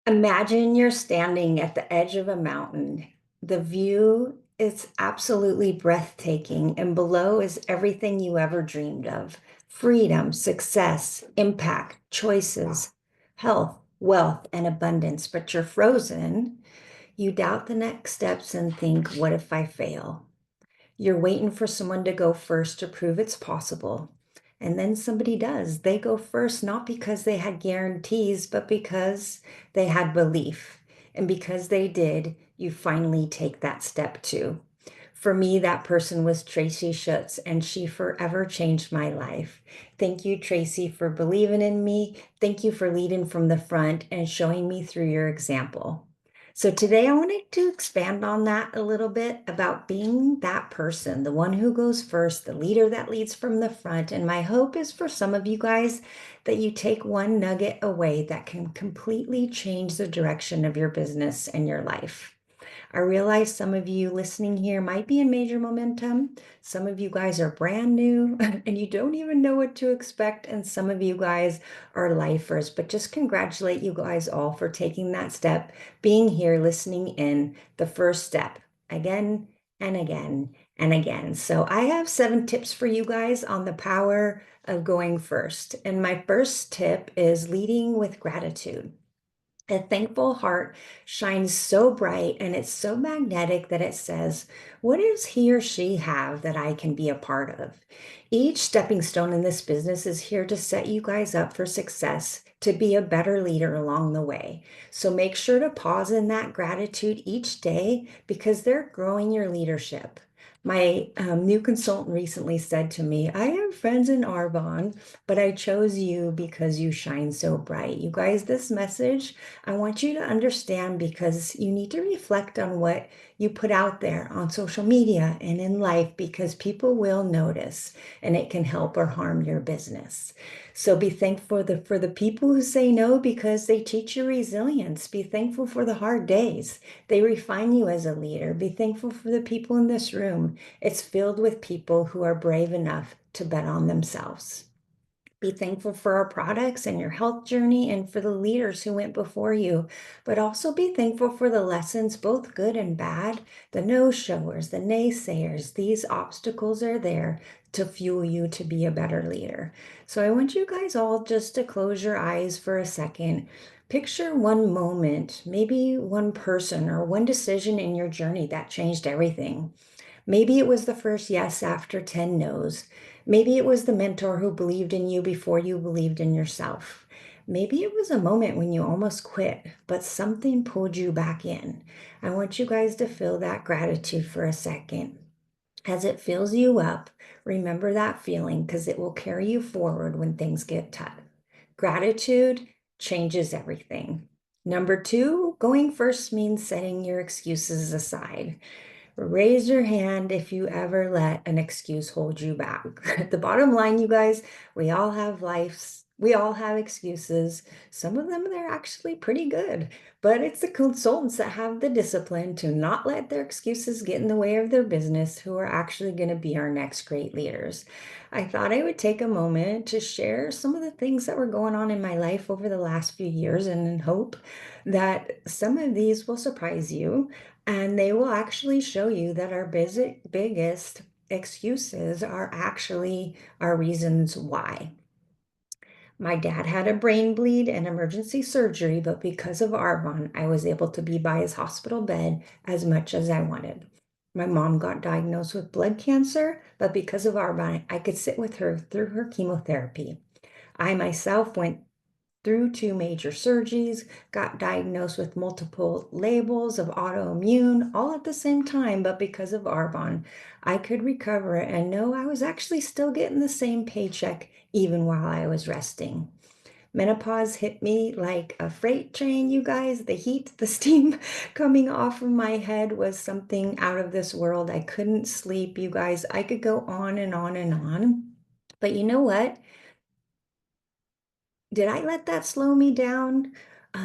Imagine you're standing at the edge of a mountain. The view is absolutely breathtaking, and below is everything you ever dreamed of: freedom, success, impact, choices, health, wealth, and abundance. But you're frozen. You doubt the next steps and think, what if I fail? You're waiting for someone to go first to prove it's possible. And then somebody does. They go first, not because they had guarantees, but because they had belief. And because they did, you finally take that step too. For me, that person was Tracy Schutz, and she forever changed my life. Thank you, Tracy, for believing in me. Thank you for leading from the front and showing me through your example. So today I wanted to expand on that a little bit about being that person, the one who goes first, the leader that leads from the front. And my hope is for some of you guys that you take one nugget away that can completely change the direction of your business and your life. I realize some of you listening here might be in major momentum. Some of you guys are brand new and you don't even know what to expect. And some of you guys are lifers, but just congratulate you guys all for taking that step, being here, listening in, the first step again and again and again. So I have 7 tips for you guys on the power of going first. And my first tip is leading with gratitude. A thankful heart shines so bright and it's so magnetic that it says, what does he or she have that I can be a part of? Each stepping stone in this business is here to set you guys up for success, to be a better leader along the way. So make sure to pause in that gratitude each day because they're growing your leadership. My new consultant recently said to me, I have friends in Arbonne, but I chose you because you shine so bright. You guys, this message I want you to understand because you need to reflect on what you put out there on social media and in life because people will notice and it can help or harm your business. So be thankful for the people who say no because they teach you resilience. Be thankful for the hard days. They refine you as a leader. Be thankful for the people in this room. It's filled with people who are brave enough to bet on themselves. Be thankful for our products and your health journey and for the leaders who went before you, but also be thankful for the lessons, both good and bad, the no-showers, the naysayers. These obstacles are there to fuel you to be a better leader. So I want you guys all just to close your eyes for a second. Picture one moment, maybe one person or one decision in your journey that changed everything. Maybe it was the first yes after 10 no's. Maybe it was the mentor who believed in you before you believed in yourself. Maybe it was a moment when you almost quit, but something pulled you back in. I want you guys to feel that gratitude for a second. As it fills you up, remember that feeling because it will carry you forward when things get tough. Gratitude changes everything. Number 2, going first means setting your excuses aside. Raise your hand if you ever let an excuse hold you back. The bottom line, you guys, we all have lives. We all have excuses. Some of them, they're actually pretty good, but it's the consultants that have the discipline to not let their excuses get in the way of their business who are actually going to be our next great leaders. I thought I would take a moment to share some of the things that were going on in my life over the last few years and in hope that some of these will surprise you. And they will actually show you that our biggest excuses are actually our reasons why. My dad had a brain bleed and emergency surgery, but because of Arbonne, I was able to be by his hospital bed as much as I wanted. My mom got diagnosed with blood cancer, but because of Arbonne, I could sit with her through her chemotherapy. I myself went through 2 major surgeries, got diagnosed with multiple labels of autoimmune all at the same time, but because of Arbonne, I could recover and know I was actually still getting the same paycheck even while I was resting. Menopause hit me like a freight train, you guys. The heat, the steam coming off of my head was something out of this world. I couldn't sleep, you guys. I could go on and on and on. But you know what? Did I let that slow me down?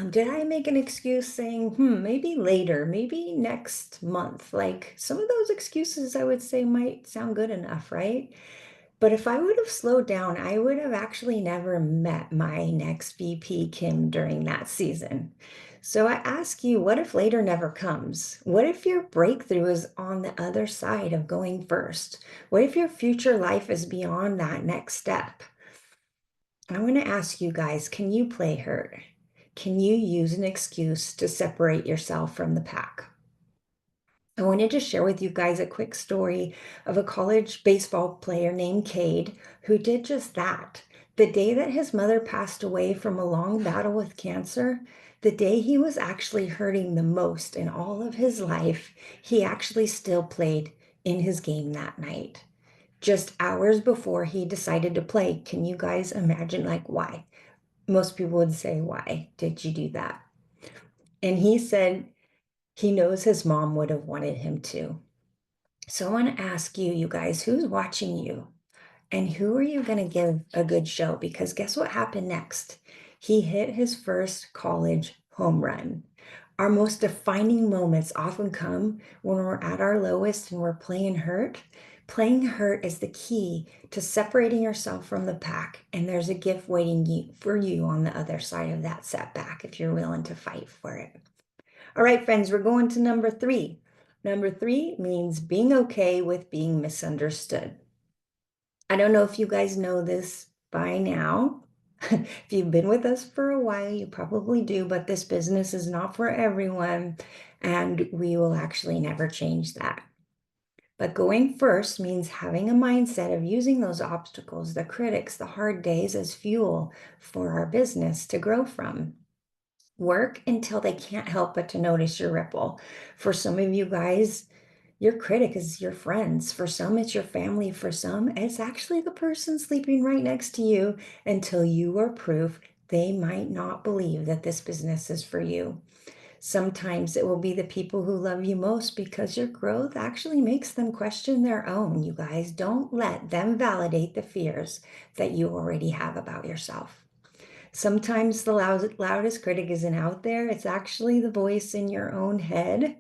Did I make an excuse saying, maybe later, maybe next month? Like some of those excuses I would say might sound good enough, right? But if I would have slowed down, I would have actually never met my next VP, Kim, during that season. So I ask you, what if later never comes? What if your breakthrough is on the other side of going first? What if your future life is beyond that next step? I want to ask you guys, can you play hurt? Can you use an excuse to separate yourself from the pack? I wanted to share with you guys a quick story of a college baseball player named Cade who did just that. The day that his mother passed away from a long battle with cancer, the day he was actually hurting the most in all of his life, he actually still played in his game that night. Just hours before he decided to play. Can you guys imagine, like, why? Most people would say, why did you do that? And he said he knows his mom would have wanted him to. So I want to ask you, you guys, who's watching you? And who are you going to give a good show? Because guess what happened next? He hit his first college home run. Our most defining moments often come when we're at our lowest and we're playing hurt. Playing hurt is the key to separating yourself from the pack, and there's a gift waiting for you on the other side of that setback if you're willing to fight for it. All right, friends, we're going to number three. Number three means being okay with being misunderstood. I don't know if you guys know this by now. If you've been with us for a while, you probably do, but this business is not for everyone, and we will actually never change that. But going first means having a mindset of using those obstacles, the critics, the hard days as fuel for our business to grow from. Work until they can't help but to notice your ripple. For some of you guys, your critic is your friends. For some, it's your family. For some, it's actually the person sleeping right next to you until you are proof they might not believe that this business is for you. Sometimes it will be the people who love you most because your growth actually makes them question their own. You guys, don't let them validate the fears that you already have about yourself. Sometimes the loudest critic isn't out there. It's actually the voice in your own head.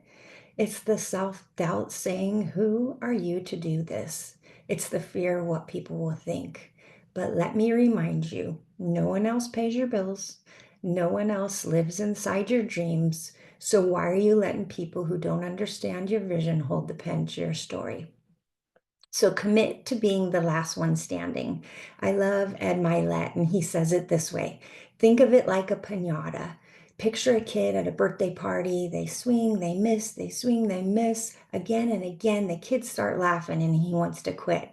It's the self-doubt saying, who are you to do this? It's the fear of what people will think. But let me remind you, no one else pays your bills. No one else lives inside your dreams. So why are you letting people who don't understand your vision hold the pen to your story? So commit to being the last one standing. I love Ed Milet, and he says it this way. Think of it like a piñata. Picture a kid at a birthday party. They swing, they miss, they swing, they miss. Again and again, the kids start laughing and he wants to quit.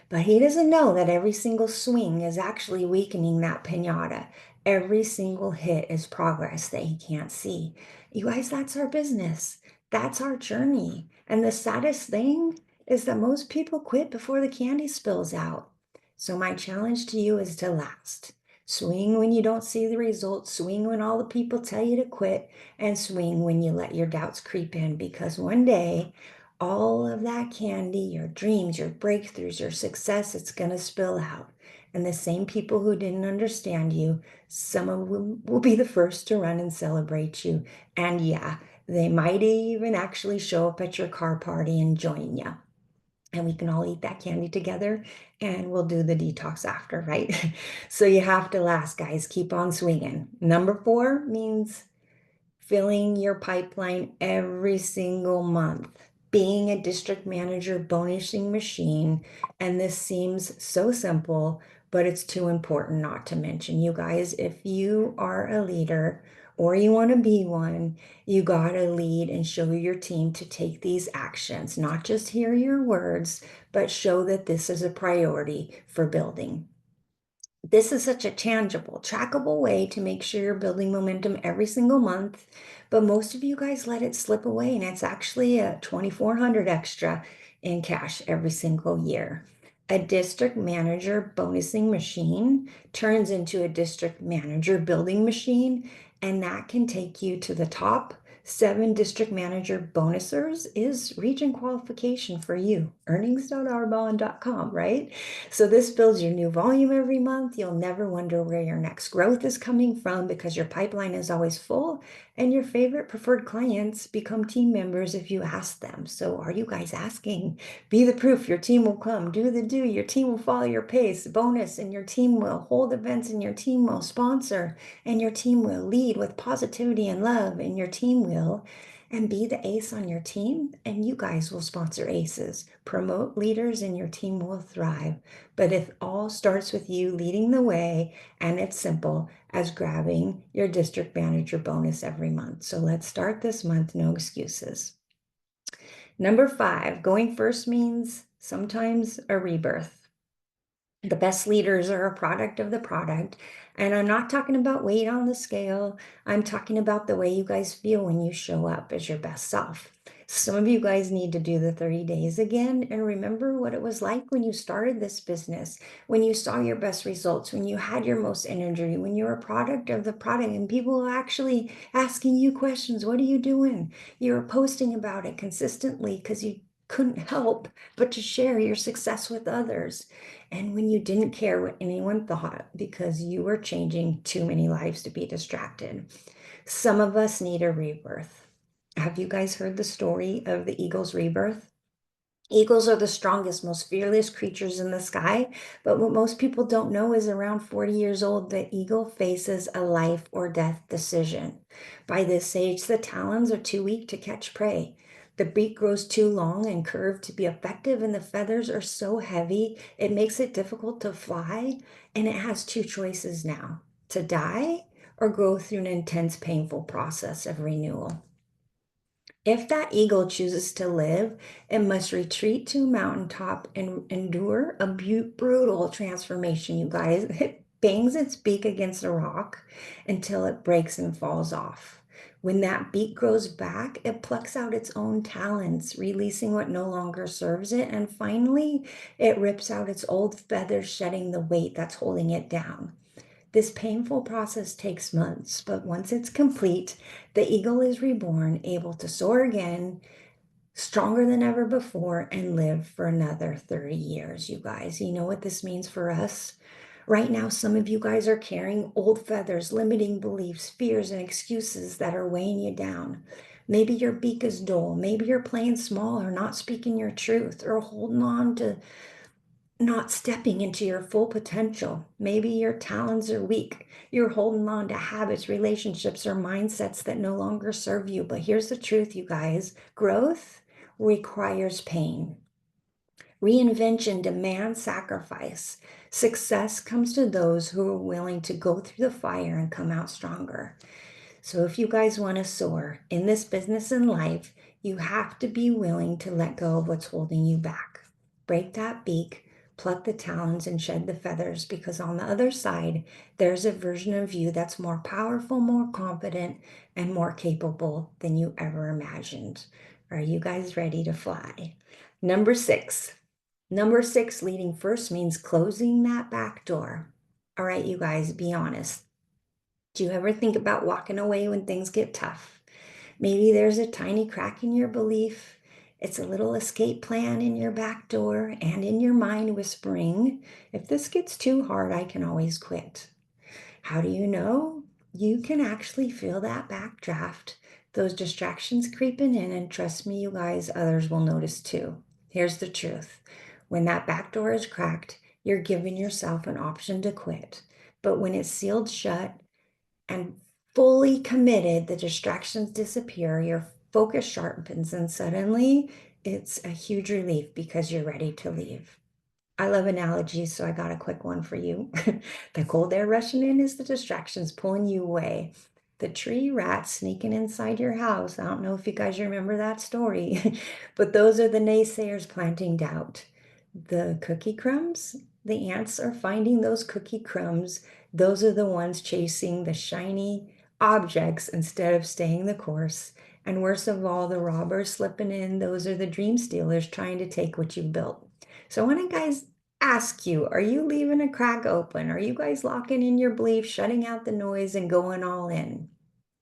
But he doesn't know that every single swing is actually weakening that piñata. Every single hit is progress that he can't see. You guys, that's our business. That's our journey. And the saddest thing is that most people quit before the candy spills out. So my challenge to you is to last. Swing when you don't see the results, swing when all the people tell you to quit, and swing when you let your doubts creep in, because one day all of that candy, your dreams, your breakthroughs, your success, it's going to spill out. And the same people who didn't understand you, some of them will be the first to run and celebrate you. And yeah, they might even actually show up at your car party and join you, and we can all eat that candy together, and we'll do the detox after, right? So you have to last, guys. Keep on swinging. Number four means filling your pipeline every single month, being a district manager bonusing machine. And this seems so simple, but it's too important not to mention. You guys, if you are a leader or you want to be one, you got to lead and show your team to take these actions, not just hear your words, but show that this is a priority for building. This is such a tangible, trackable way to make sure you're building momentum every single month. But most of you guys let it slip away, and it's actually a 2,400 extra in cash every single year. A district manager bonusing machine turns into a district manager building machine, and that can take you to the top 7 district manager bonusers is region qualification for you. Earnings.arbonne.com, right? So this builds your new volume every month. You'll never wonder where your next growth is coming from because your pipeline is always full and your favorite preferred clients become team members if you ask them. So are you guys asking? Be the proof. Your team will come. Do the do. Your team will follow your pace. Bonus, and your team will hold events, and your team will sponsor, and your team will lead with positivity and love, and your team will, and be the ace on your team, and you guys will sponsor aces. Promote leaders, and your team will thrive. But it all starts with you leading the way, and it's simple as grabbing your district manager bonus every month. So let's start this month, no excuses. Number 5, going first means sometimes a rebirth. The best leaders are a product of the product. And I'm not talking about weight on the scale. I'm talking about the way you guys feel when you show up as your best self. Some of you guys need to do the 30 days again and remember what it was like when you started this business, when you saw your best results, when you had your most energy, when you were a product of the product and people were actually asking you questions. What are you doing? You were posting about it consistently because you couldn't help but to share your success with others. And when you didn't care what anyone thought because you were changing too many lives to be distracted. Some of us need a rebirth. Have you guys heard the story of the eagle's rebirth? Eagles are the strongest, most fearless creatures in the sky, but what most people don't know is around 40 years old, the eagle faces a life or death decision. By this age, the talons are too weak to catch prey. The beak grows too long and curved to be effective, and the feathers are so heavy it makes it difficult to fly. And it has two choices now: to die or go through an intense, painful process of renewal. If that eagle chooses to live, it must retreat to a mountaintop and endure a brutal transformation, you guys. It bangs its beak against a rock until it breaks and falls off. When that beak grows back, it plucks out its own talons, releasing what no longer serves it. And finally, it rips out its old feathers, shedding the weight that's holding it down. This painful process takes months, but once it's complete, the eagle is reborn, able to soar again, stronger than ever before, and live for another 30 years, you guys. You know what this means for us? Right now, some of you guys are carrying old feathers, limiting beliefs, fears, and excuses that are weighing you down. Maybe your beak is dull. Maybe you're playing small or not speaking your truth or holding on to not stepping into your full potential. Maybe your talons are weak. You're holding on to habits, relationships, or mindsets that no longer serve you. But here's the truth, you guys: growth requires pain. Reinvention demands sacrifice. Success comes to those who are willing to go through the fire and come out stronger. So if you guys want to soar in this business and life, you have to be willing to let go of what's holding you back. Break that beak, pluck the talons, and shed the feathers, because on the other side, there's a version of you that's more powerful, more confident, and more capable than you ever imagined. Are you guys ready to fly? Number 6. Number 6, leading first means closing that back door. All right, you guys, be honest. Do you ever think about walking away when things get tough? Maybe there's a tiny crack in your belief. It's a little escape plan in your back door and in your mind whispering, if this gets too hard, I can always quit. How do you know? You can actually feel that backdraft, those distractions creeping in, and trust me, you guys, others will notice too. Here's the truth. When that back door is cracked, you're giving yourself an option to quit. But when it's sealed shut, and fully committed, the distractions disappear, your focus sharpens, and suddenly it's a huge relief because you're ready to leave. I love analogies, so I got a quick one for you. The cold air rushing in is the distractions pulling you away. The tree rats sneaking inside your house. I don't know if you guys remember that story, but those are the naysayers planting doubt. The cookie crumbs, the ants are finding those cookie crumbs. Those are the ones chasing the shiny objects instead of staying the course. And worst of all, the robbers slipping in. Those are the dream stealers trying to take what you've built. So when I guys ask you, are you leaving a crack open? Are you guys locking in your belief, shutting out the noise, and going all in?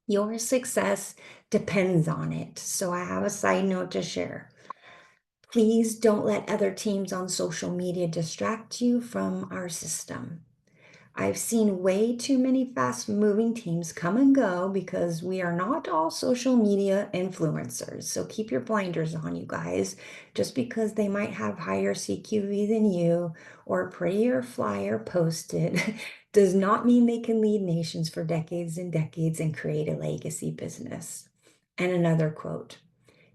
Your success depends on it. So I have a side note to share. Please don't let other teams on social media distract you from our system. I've seen way too many fast moving teams come and go because we are not all social media influencers. So keep your blinders on, you guys. Just because they might have higher CQV than you or a prettier flyer posted does not mean they can lead nations for decades and decades and create a legacy business. And another quote.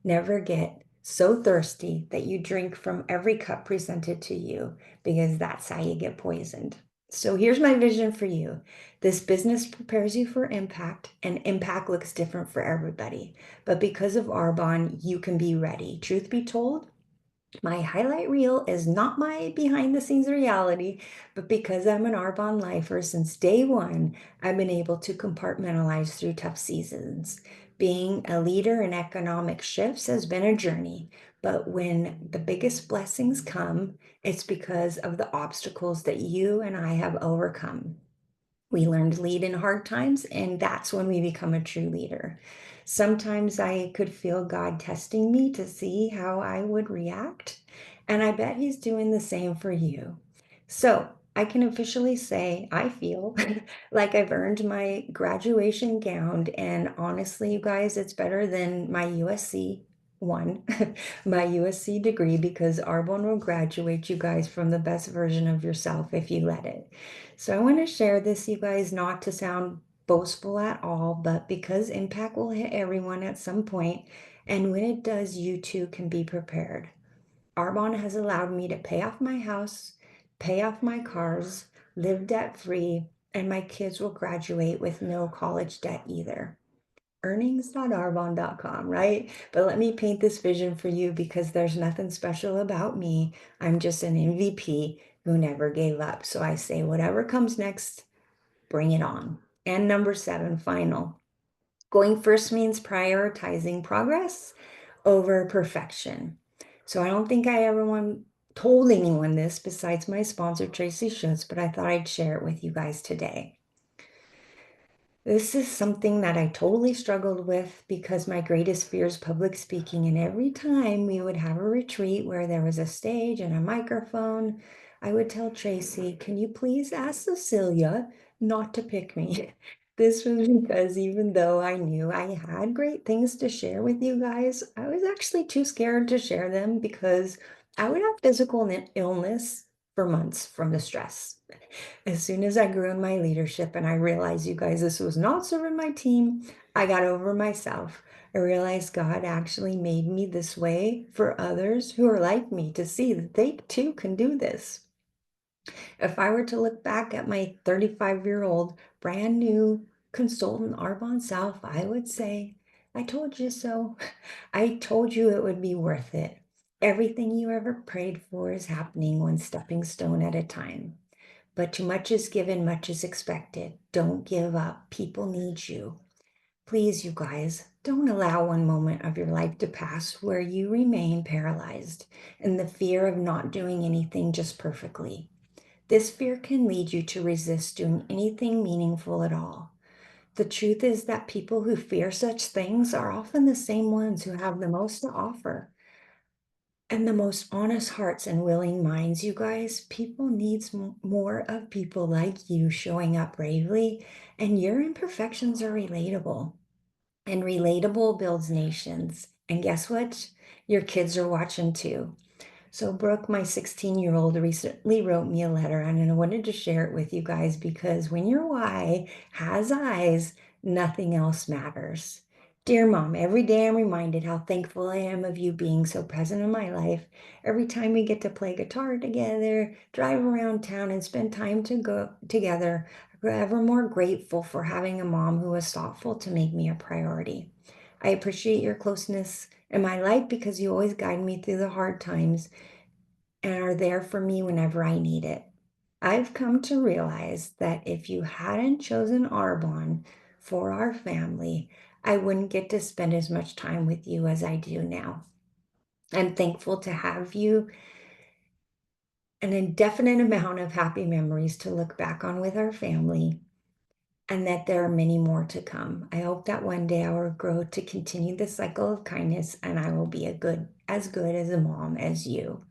Never get so thirsty that you drink from every cup presented to you, because that's how you get poisoned. So here's my vision for you. This business prepares you for impact, and impact looks different for everybody. But because of Arbonne, you can be ready. Truth be told, my highlight reel is not my behind the scenes reality, but because I'm an Arbonne lifer since day one, I've been able to compartmentalize through tough seasons. Being a leader in economic shifts has been a journey, but when the biggest blessings come, it's because of the obstacles that you and I have overcome. We learn to lead in hard times, and that's when we become a true leader. Sometimes I could feel God testing me to see how I would react, and I bet He's doing the same for you. So I can officially say I feel like I've earned my graduation gown, and honestly, you guys, it's better than my USC one, my USC degree, because Arbonne will graduate you guys from the best version of yourself if you let it. So I want to share this, you guys, not to sound boastful at all, but because impact will hit everyone at some point, and when it does, you too can be prepared. Arbonne has allowed me to pay off my house, pay off my cars, live debt free, and my kids will graduate with no college debt either. Earnings.arbonne.com, right? But let me paint this vision for you because there's nothing special about me. I'm just an MVP who never gave up. So I say, whatever comes next, bring it on. And number seven, final. Going first means prioritizing progress over perfection. So I don't think I ever told anyone this besides my sponsor, Tracy Schutz, but I thought I'd share it with you guys today. This is something that I totally struggled with because my greatest fear is public speaking. And every time we would have a retreat where there was a stage and a microphone, I would tell Tracy, can you please ask Cecilia not to pick me? This was because even though I knew I had great things to share with you guys, I was actually too scared to share them because I would have physical illness for months from the stress. As soon as I grew in my leadership and I realized, you guys, this was not serving my team, I got over myself. I realized God actually made me this way for others who are like me to see that they too can do this. If I were to look back at my 35-year-old brand new consultant Arbonne self, I would say, I told you so. I told you it would be worth it. Everything you ever prayed for is happening one stepping stone at a time. But too much is given, much is expected. Don't give up. People need you. Please, you guys, don't allow one moment of your life to pass where you remain paralyzed in the fear of not doing anything just perfectly. This fear can lead you to resist doing anything meaningful at all. The truth is that people who fear such things are often the same ones who have the most to offer and the most honest hearts and willing minds. You guys, people needs more of people like you showing up bravely, and your imperfections are relatable, and relatable builds nations. And guess what? Your kids are watching too. So Brooke, my 16-year-old, recently wrote me a letter, and I wanted to share it with you guys because when your why has eyes, nothing else matters. Dear Mom, every day I'm reminded how thankful I am of you being so present in my life. Every time we get to play guitar together, drive around town, and spend time to go together, I'm ever more grateful for having a mom who was thoughtful to make me a priority. I appreciate your closeness in my life because you always guide me through the hard times and are there for me whenever I need it. I've come to realize that if you hadn't chosen Arbonne for our family, I wouldn't get to spend as much time with you as I do now. I'm thankful to have you an indefinite amount of happy memories to look back on with our family. and that there are many more to come. I hope that one day I will grow to continue the cycle of kindness and I will be as good as a mom as you.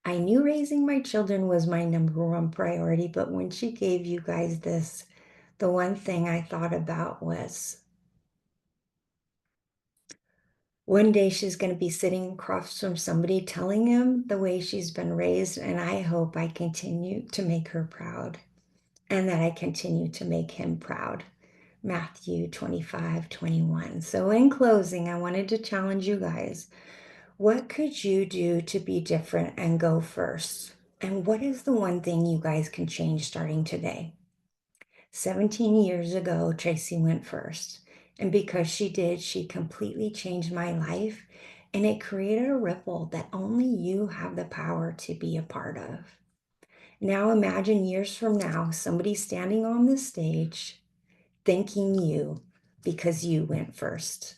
I knew raising my children was my number one priority, but when she gave you guys this, the one thing I thought about was one day she's going to be sitting across from somebody telling him the way she's been raised, and I hope I continue to make her proud and that I continue to make him proud. Matthew 25:21. So, in closing, I wanted to challenge you guys. What could you do to be different and go first? And what is the one thing you guys can change starting today? 17 years ago, Tracy went first. And because she did, she completely changed my life. And it created a ripple that only you have the power to be a part of. Now imagine years from now, somebody standing on the stage thanking you because you went first.